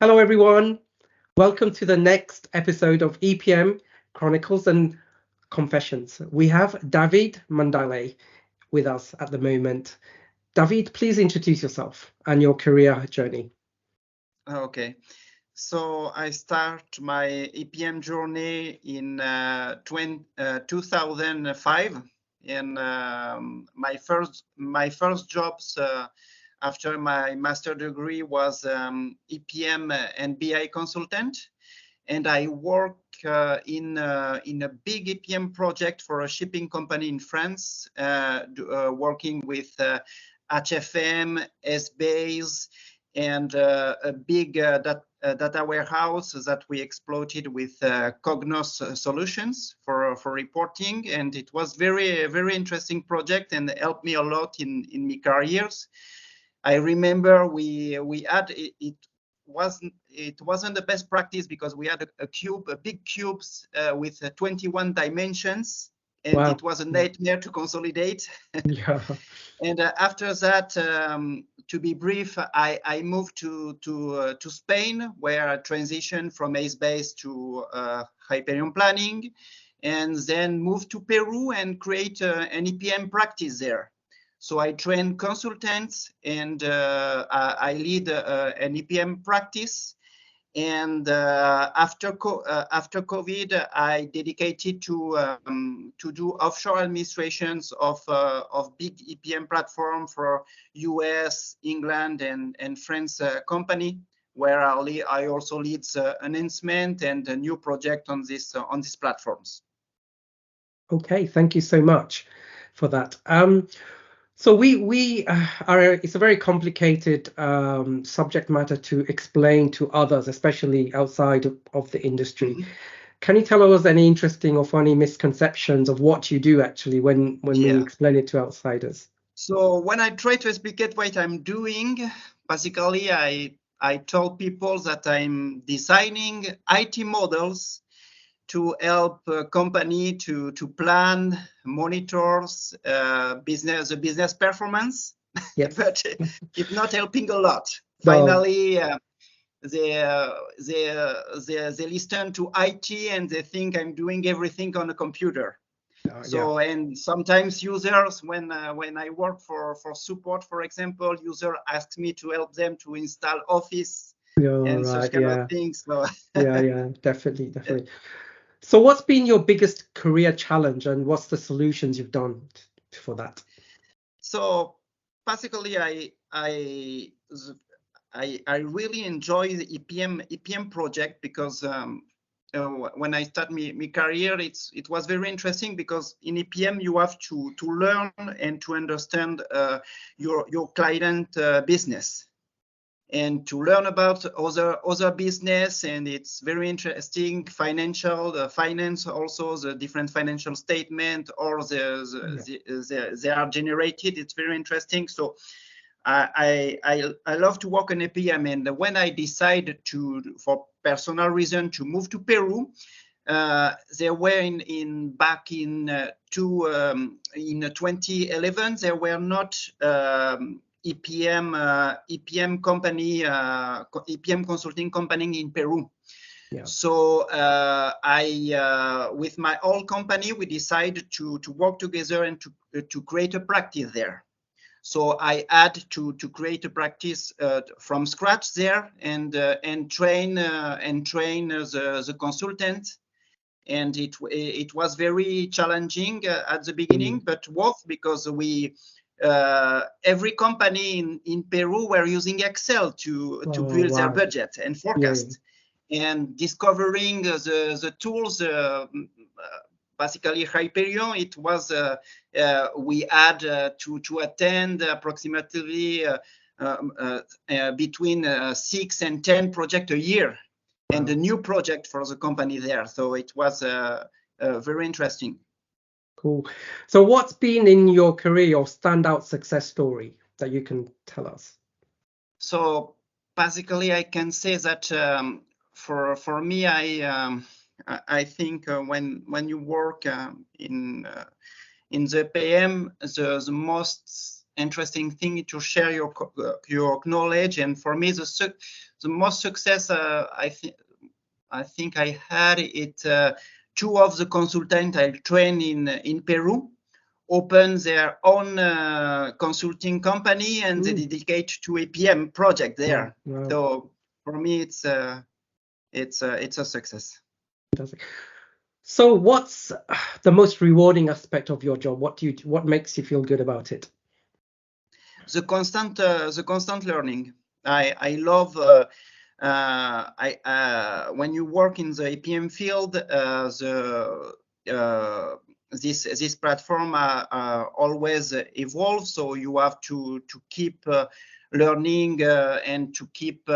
Hello, everyone. Welcome to the next episode of EPM Chronicles and Confessions. We have David Mendele with us at the moment. David, please introduce yourself and your career journey. Okay, so I start my EPM journey in 2005, and my first jobs after my master degree was EPM and BI consultant, and I work in a big EPM project for a shipping company in France, working with HFM, SBase, and a big data warehouse that we exploited with Cognos solutions for reporting, and it was very interesting project and helped me a lot in my careers. I remember we had it wasn't the best practice because we had a big cubes with 21 dimensions, and Wow. it was a nightmare to consolidate. Yeah. And after that, to be brief, I moved to Spain, where I transitioned from AceBase to Hyperion Planning, and then moved to Peru and create an EPM practice there. So I train consultants, and I lead an EPM practice. And after COVID, I dedicated to do offshore administrations of big EPM platform for US, England, and France company, where I also lead enhancement and a new project on these platforms. Okay, thank you so much for that. So we are. It's a very complicated subject matter to explain to others, especially outside of the industry. Mm-hmm. Can you tell us any interesting or funny misconceptions of what you do actually when we explain it to outsiders? So when I try to explain what I'm doing, basically I tell people that I'm designing IT models to help a company to plan, monitors the business performance, Yes. but it's not helping a lot. No. Finally, they listen to IT and they think I'm doing everything on a computer. So, and sometimes users, when I work for support, for example, user asks me to help them to install Office and such kind of things. So yeah, definitely. So what's been your biggest career challenge, and what's the solutions you've done for that? So basically, I really enjoy the EPM project because when I start my career, it was very interesting because in EPM you have to learn and to understand your client business, and to learn about other business, and it's very interesting. Finance also, the different financial statement or they are generated. It's very interesting. So I love to work on EPM, and when I decided for personal reason to move to Peru, there were back in 2011 there were not EPM company, EPM consulting company in Peru. Yeah. So I with my old company, we decided to work together and to create a practice there. So I had to create a practice from scratch there, and train the consultant. And it was very challenging at the beginning, but worth, because we every company in Peru were using Excel to build their budget and forecast, and discovering the tools. Basically, Hyperion, it was we had to attend approximately between 6 and 10 projects a year, and a new project for the company there. So it was very interesting. Cool. So what's been in your career your standout success story that you can tell us? So basically, I can say that for me, I think when you work in the EPM, the most interesting thing to share your knowledge. And for me, the most success I think I had it. Two of the consultants I trained in Peru open their own consulting company, and they dedicate to EPM project there. Wow. So for me, it's a success. Fantastic. So what's the most rewarding aspect of your job? What makes you feel good about it? The constant learning. I love when you work in the EPM field, this platform always evolve, so you have to keep learning and to keep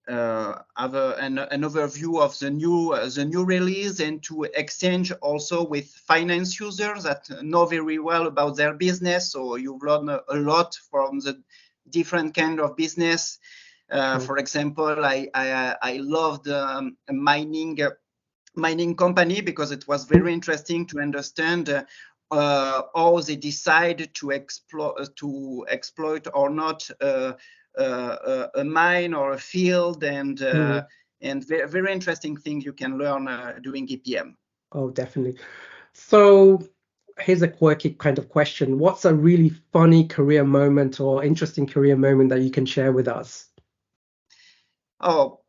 have an overview of the new release, and to exchange also with finance users that know very well about their business. So you learn a lot from the different kind of business. For example, I loved mining company, because it was very interesting to understand how they decide to exploit or not a mine or a field, and very, very interesting thing you can learn doing EPM. Oh, definitely. So here's a quirky kind of question. What's a really funny career moment or interesting career moment that you can share with us? Oh,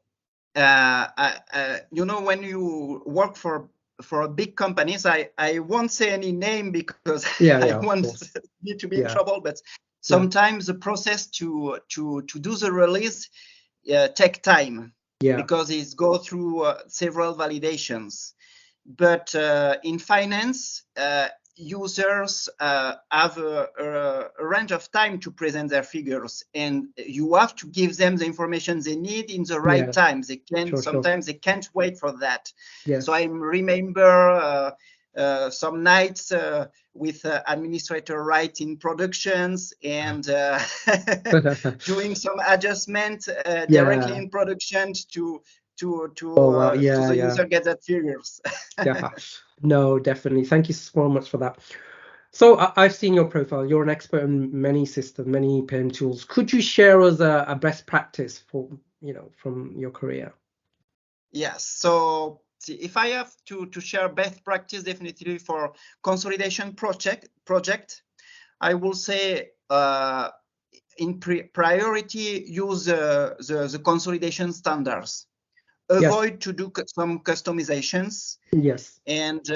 when you work for big companies, I won't say any name because I want you to be in trouble, but sometimes the process to do the release take time, because it go through several validations. But in finance, users have a range of time to present their figures, and you have to give them the information they need in the right time. They can sometimes they can't wait for that. So I remember some nights with administrator writing productions and doing some adjustment directly in production to the user get that figures. No, definitely. Thank you so much for that. So I've seen your profile. You're an expert in many systems, many EPM tools. Could you share us a best practice from your career? Yes. So if I have to share best practice, definitely for consolidation project, I will say in priority use the consolidation standards. Avoid to do some customizations. Yes. And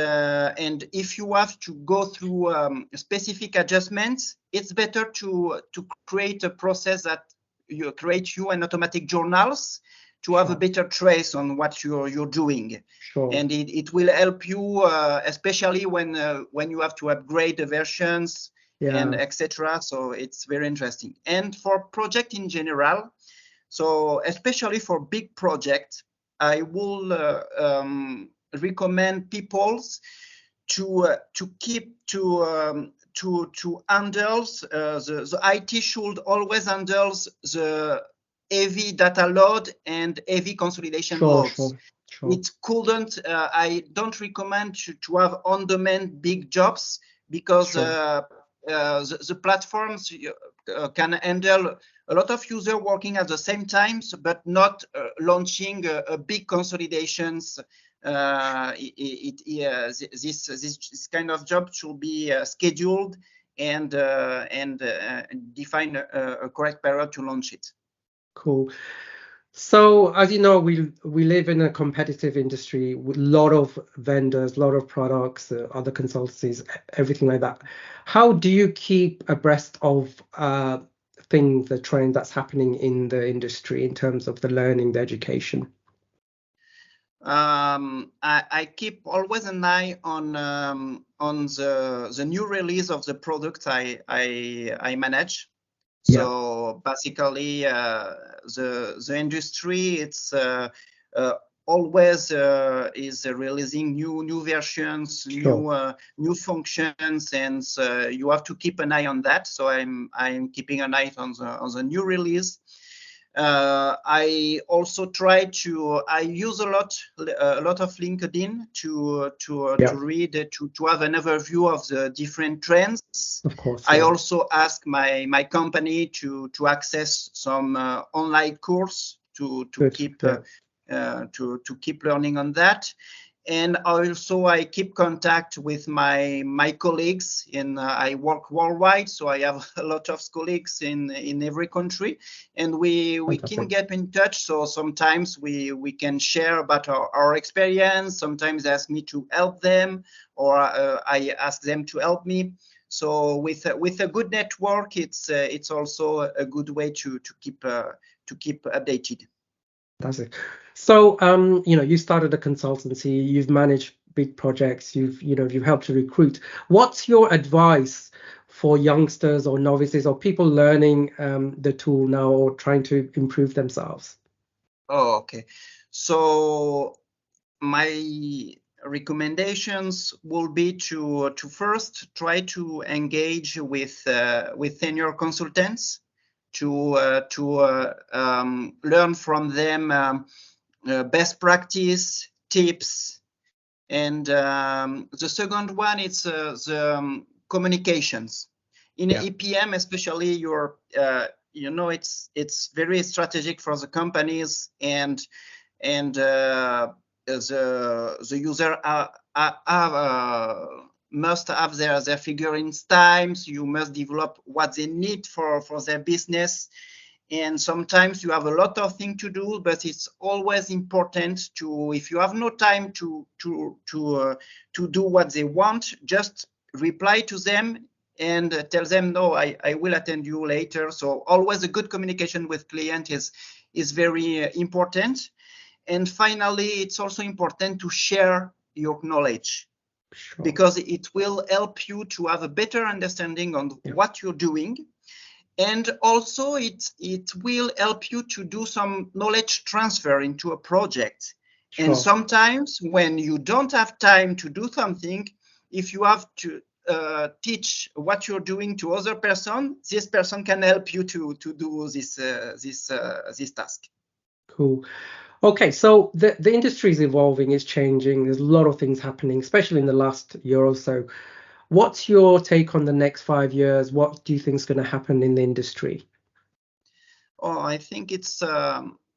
if you have to go through specific adjustments, it's better to create a process that you create an automatic journals to have a better trace on what you're doing. And it will help you, especially when you have to upgrade the versions and etc. So it's very interesting. And for project in general, so especially for big projects, I will recommend people to handle the IT should always handle the heavy data load and heavy consolidation loads. It couldn't. I don't recommend to have on-demand big jobs, because the platforms can handle a lot of users working at the same time, but not launching a big consolidations. This kind of job should be scheduled and define a correct period to launch it. Cool. So as you know, we live in a competitive industry with a lot of vendors, a lot of products, other consultancies, everything like that. How do you keep abreast of the trend that's happening in the industry in terms of the learning, the education? I keep always an eye on the new release of the product I manage. So basically, the industry, it's always is releasing new versions, new functions, and you have to keep an eye on that. So I'm keeping an eye on the new release. I also I use a lot of LinkedIn to read, to have an overview of the different trends. Of course. I also ask my company to access some online course to keep learning on that. And also I keep contact with my colleagues I work worldwide, so I have a lot of colleagues in every country, and we can get in touch. So sometimes we can share about our experience. Sometimes they ask me to help them, or I ask them to help me. So with a good network, it's also a good way to keep updated. That's it. So, you started a consultancy, you've managed big projects, you've helped to recruit. What's your advice for youngsters or novices or people learning the tool now or trying to improve themselves? Oh, okay. So my recommendations will be to first try to engage with senior consultants, to learn from them best practice tips, and the second one is the communications in EPM, especially it's very strategic for the companies, and the user must have their figurines times. You must develop what they need for their business. And sometimes you have a lot of things to do, but it's always important to, if you have no time to do what they want, just reply to them and tell them, no, I will attend you later. So always a good communication with client is very important. And finally, it's also important to share your knowledge, because it will help you to have a better understanding on what you're doing. And also it will help you to do some knowledge transfer into a project. And sometimes when you don't have time to do something, if you have to teach what you're doing to other person, this person can help you to do this task. Cool. Okay, so the industry is evolving, it's changing. There's a lot of things happening, especially in the last year or so. What's your take on the next 5 years? What do you think is going to happen in the industry? Oh, I think it's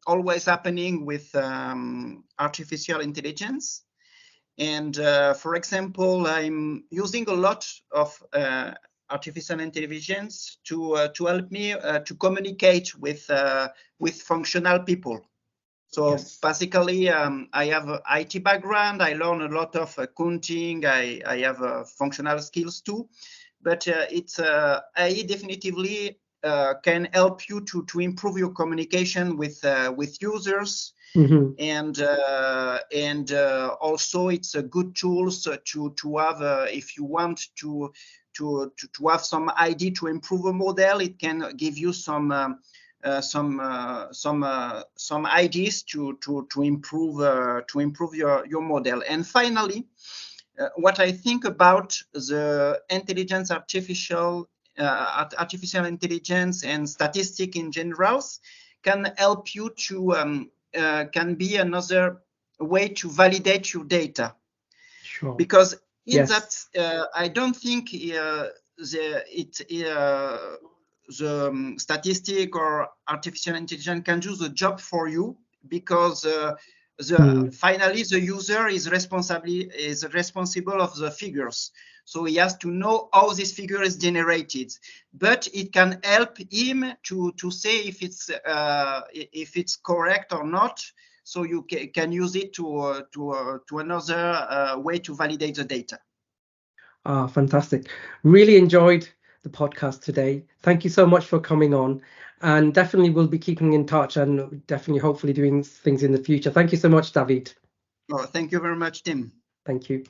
always happening with artificial intelligence. And for example, I'm using a lot of artificial intelligence to help me to communicate with functional people. So basically, I have an IT background. I learn a lot of accounting. I have functional skills too. But AI definitively can help you to improve your communication with users. Mm-hmm. And also it's a good tool to have if you want to have some idea to improve a model. It can give you some ideas to improve your model. And finally, what I think about the artificial intelligence and statistics in general can help you to can be another way to validate your data. Because in that I don't think the statistic or artificial intelligence can do the job for you, because finally the user is responsible of the figures. So he has to know how this figure is generated, but it can help him to say if it's correct or not. So you can use it to another way to validate the data. Fantastic. Really enjoyed the podcast today. Thank you so much for coming on, and definitely we'll be keeping in touch and definitely hopefully doing things in the future. Thank you so much, David. Oh, thank you very much, Tim. Thank you.